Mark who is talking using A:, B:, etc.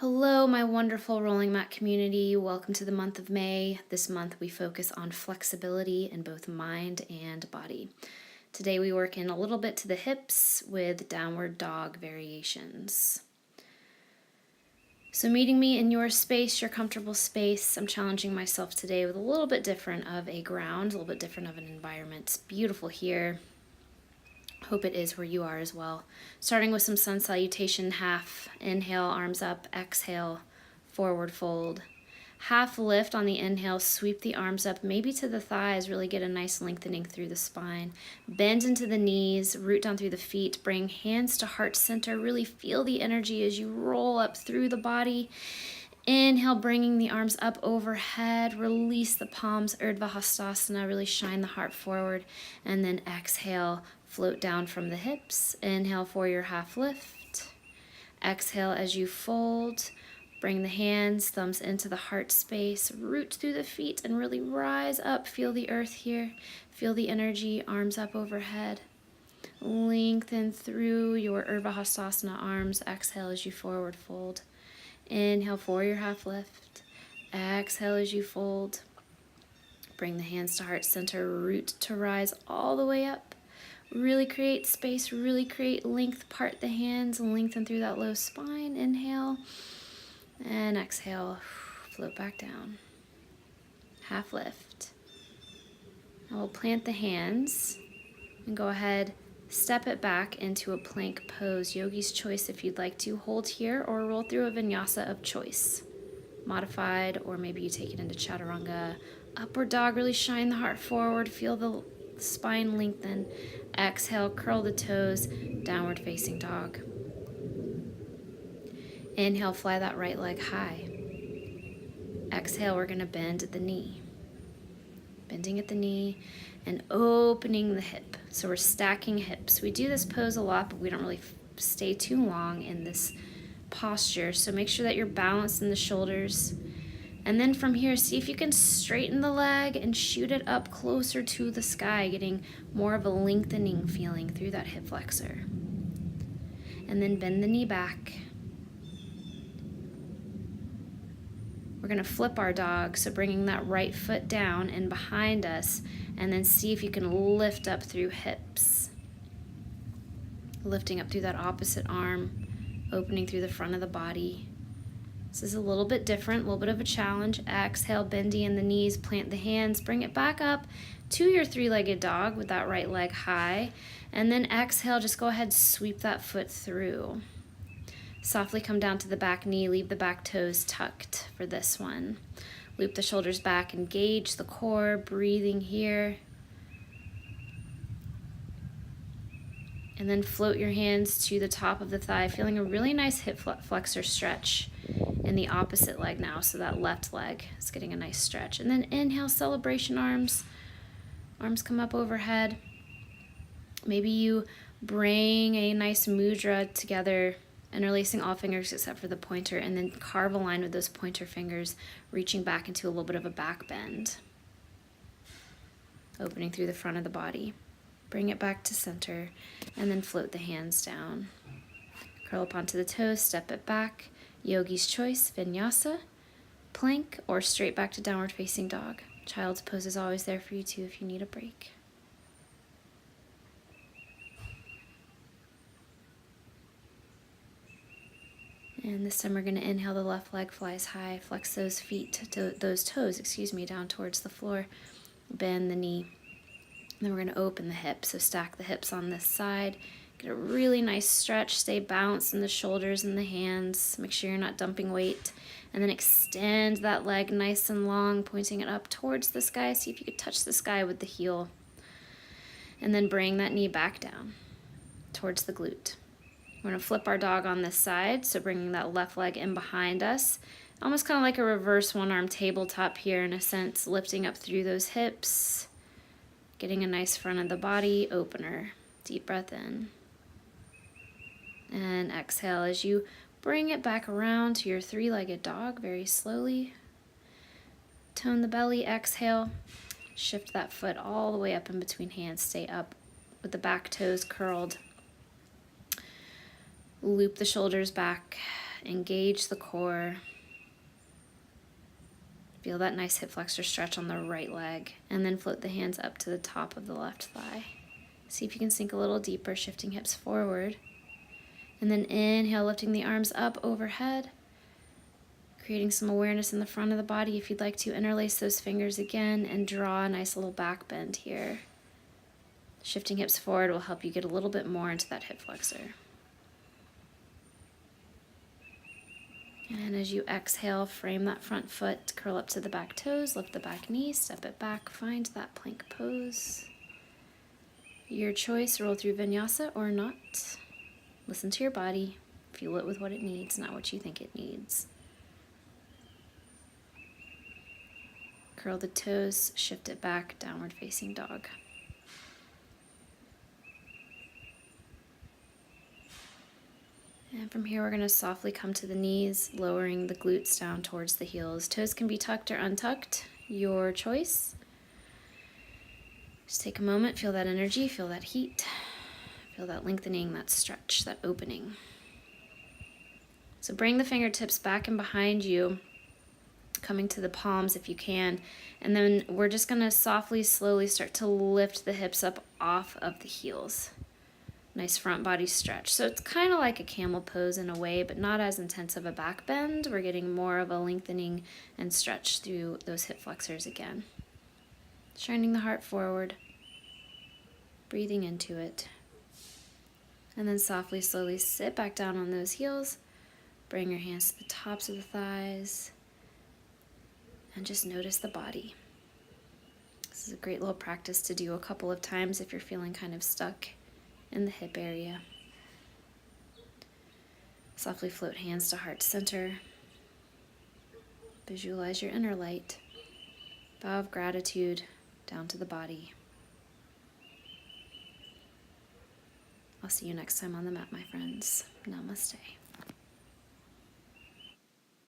A: Hello, my wonderful rolling mat community. Welcome to the month of May. This month we focus on flexibility in both mind and body. Today we work in a little bit to the hips with downward dog variations. So meeting me in your space, your comfortable space, I'm challenging myself today with a little bit different of a ground, a little bit different of an environment. It's beautiful here. Hope it is where you are as well. Starting with some sun salutation, half inhale, arms up, exhale, forward fold. Half lift on the inhale, sweep the arms up, maybe to the thighs, really get a nice lengthening through the spine. Bend into the knees, root down through the feet, bring hands to heart center, really feel the energy as you roll up through the body. Inhale, bringing the arms up overhead, release the palms, Urdhva Hastasana, really shine the heart forward, and then exhale, float down from the hips. Inhale for your half lift. Exhale as you fold, bring the hands, thumbs into the heart space, root through the feet, and really rise up. Feel the earth here, feel the energy, arms up overhead. Lengthen through your Urdhva Hastasana arms. Exhale as you forward fold. Inhale for your half lift. Exhale as you fold. Bring the hands to heart center, root to rise all the way up. Really create space, really create length. Part the hands, lengthen through that low spine. Inhale and exhale, float back down. Half lift. Now we'll plant the hands and go ahead, step it back into a plank pose. Yogi's choice if you'd like to. Hold here or roll through a vinyasa of choice. Modified, or maybe you take it into chaturanga. Upward dog, really shine the heart forward. Feel the spine lengthen. Exhale, curl the toes. Downward facing dog. Inhale, fly that right leg high. Exhale, we're going to bend at the knee. Bending at the knee and opening the hip. So we're stacking hips. We do this pose a lot, but we don't really stay too long in this posture. So make sure that you're balanced in the shoulders. And then from here, see if you can straighten the leg and shoot it up closer to the sky, getting more of a lengthening feeling through that hip flexor. And then bend the knee back. We're going to flip our dog, so bringing that right foot down and behind us, and then see if you can lift up through hips. Lifting up through that opposite arm, opening through the front of the body. This is a little bit different, a little bit of a challenge. Exhale, bendy in the knees, plant the hands, bring it back up to your three-legged dog with that right leg high. And then exhale, just go ahead, sweep that foot through. Softly come down to the back knee, leave the back toes tucked for this one. Loop the shoulders back, engage the core, breathing here. And then float your hands to the top of the thigh, feeling a really nice hip flexor stretch in the opposite leg now. So that left leg is getting a nice stretch. And then inhale, celebration arms. Arms come up overhead. Maybe you bring a nice mudra together, interlacing all fingers except for the pointer, and then carve a line with those pointer fingers, reaching back into a little bit of a back bend. Opening through the front of the body. Bring it back to center, and then float the hands down. Curl up onto the toes, step it back. Yogi's choice, vinyasa, plank, or straight back to downward facing dog. Child's pose is always there for you too if you need a break. And this time we're going to inhale, the left leg flies high, flex those toes, down towards the floor. Bend the knee. Then we're going to open the hips, so stack the hips on this side. Get a really nice stretch, stay balanced in the shoulders and the hands. Make sure you're not dumping weight. And then extend that leg nice and long, pointing it up towards the sky. See if you could touch the sky with the heel. And then bring that knee back down towards the glute. We're going to flip our dog on this side, so bringing that left leg in behind us. Almost kind of like a reverse one-arm tabletop here in a sense, lifting up through those hips, getting a nice front of the body opener. Deep breath in. And exhale as you bring it back around to your three-legged dog very slowly. Tone the belly, exhale. Shift that foot all the way up in between hands. Stay up with the back toes curled. Loop the shoulders back. Engage the core. Feel that nice hip flexor stretch on the right leg, and then float the hands up to the top of the left thigh. See if you can sink a little deeper, shifting hips forward. And then inhale, lifting the arms up overhead, creating some awareness in the front of the body. If you'd like to, interlace those fingers again and draw a nice little back bend here. Shifting hips forward will help you get a little bit more into that hip flexor. And as you exhale, frame that front foot, curl up to the back toes, lift the back knee, step it back, find that plank pose. Your choice, roll through vinyasa or not. Listen to your body, fuel it with what it needs, not what you think it needs. Curl the toes, shift it back, downward facing dog. And from here, we're going to softly come to the knees, lowering the glutes down towards the heels. Toes can be tucked or untucked, your choice. Just take a moment, feel that energy, feel that heat, feel that lengthening, that stretch, that opening. So bring the fingertips back and behind you, coming to the palms if you can. And then we're just going to softly, slowly start to lift the hips up off of the heels. Nice front body stretch. So it's kind of like a camel pose in a way, but not as intense of a back bend. We're getting more of a lengthening and stretch through those hip flexors again. Shining the heart forward, breathing into it. And then softly, slowly sit back down on those heels. Bring your hands to the tops of the thighs. And just notice the body. This is a great little practice to do a couple of times if you're feeling kind of stuck in the hip area. Softly float hands to heart center. Visualize your inner light. Bow of gratitude down to the body. I'll see you next time on the mat, my friends. Namaste.